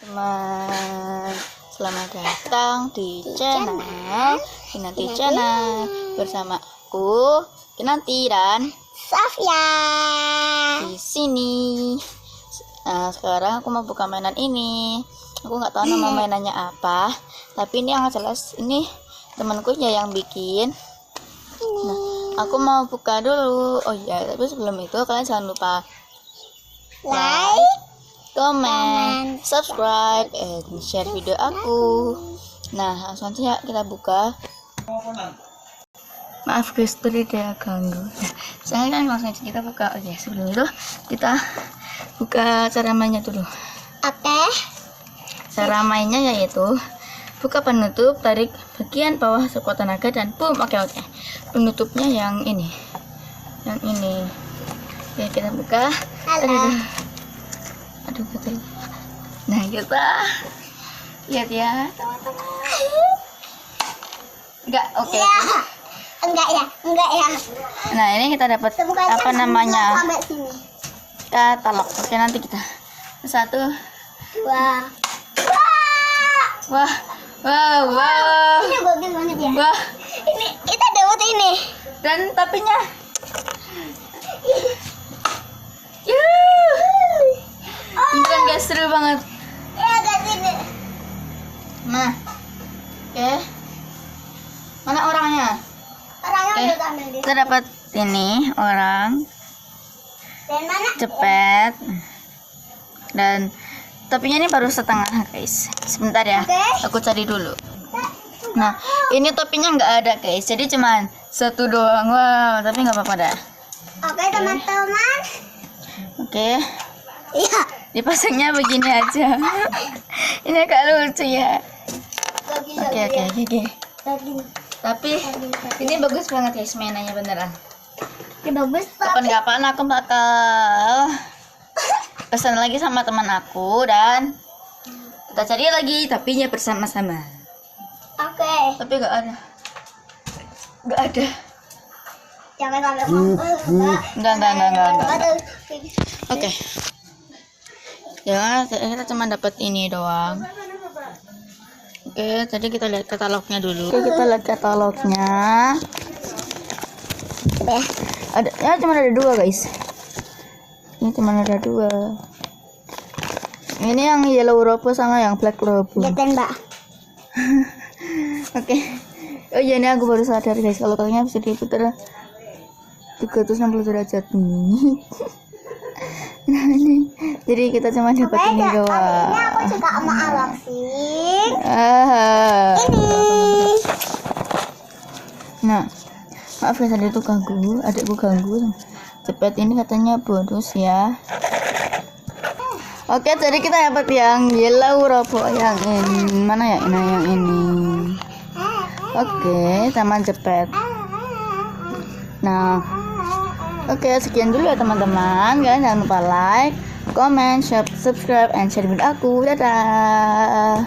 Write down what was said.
teman-teman, selamat datang di channel Kinanti Channel bersama aku Kinanti dan Safia. di sini. Nah, sekarang aku mau buka mainan ini. Aku nggak tahu nama mainannya apa, tapi ini yang jelas ini temanku ya yang bikin. Nah, aku mau buka dulu. Oh iya, tapi sebelum itu kalian jangan lupa Like, comment, subscribe, and share video aku. Nah, langsung aja kita buka. Maaf guys, tadi dia ganggu. Saya kan langsung aja kita buka. Oke, sebelum itu kita buka cara mainnya dulu. oke. Cara mainnya yaitu buka penutup, tarik bagian bawah sekuat tenaga dan boom. Oke. Penutupnya yang ini. Yang ini. Oke, kita buka. Aduh, betul. Nah, kita lihat ya, teman-teman. Oke. Enggak ya. Nah, ini kita dapat apa namanya? Sampai sini. Katalog. Oke, nanti kita satu. Wah. Wah. Ini bagus banget ya. Wah. Ini kita dapat ini. Dan topinya. Bukan guys, seru banget. Ya, agak sini. Nah. Oke. Mana orangnya? Orangnya Oke. udah ambil di. Kita dapat ini orang Dan mana? cepet. Dan topinya ini baru setengah guys. Sebentar ya. Oke. Aku cari dulu. Nah, ini topinya nggak ada guys. Jadi cuman satu doang. Wow, tapi nggak apa-apa dah. Oke, teman-teman. Oke. Iya. Dipasangnya begini aja. Ini agak lucu ya. Oke. Tapi ini bagus banget guys mainannya beneran. Ini bagus. Kapan-kapan aku bakal pesan lagi sama teman aku dan kita cari lagi tapi ya bersama-sama. Oke. Tapi nggak ada. Jangan sampai kompor, Mbak. Enggak. Oke. Ya, kita cuma dapat ini doang. Oke, tadi kita lihat katalognya dulu. Oke, kita lihat katalognya. Ada, ya cuma ada dua guys. Ini cuma ada dua. Ini yang yellow robo sama yang black robo. Lihatin, Mbak. Oke. Oh iya, ini aku baru sadar guys kalau kalian bisa diputar 360 derajat nih. Nah, ini. Jadi kita cuma dapat ini doang. Ini aku juga mau unboxing. Ini. Nah, maaf ya tadi itu ganggu, adikku ganggu. Cepet ini katanya bonus ya. Oke, jadi kita dapat yang yellow robo yang ini. Mana ya? Nah, yang ini. Oke, taman cepet. Nah, oke, sekian dulu ya teman-teman. Kalian jangan lupa like, comment, subscribe, and share video aku. Dadah.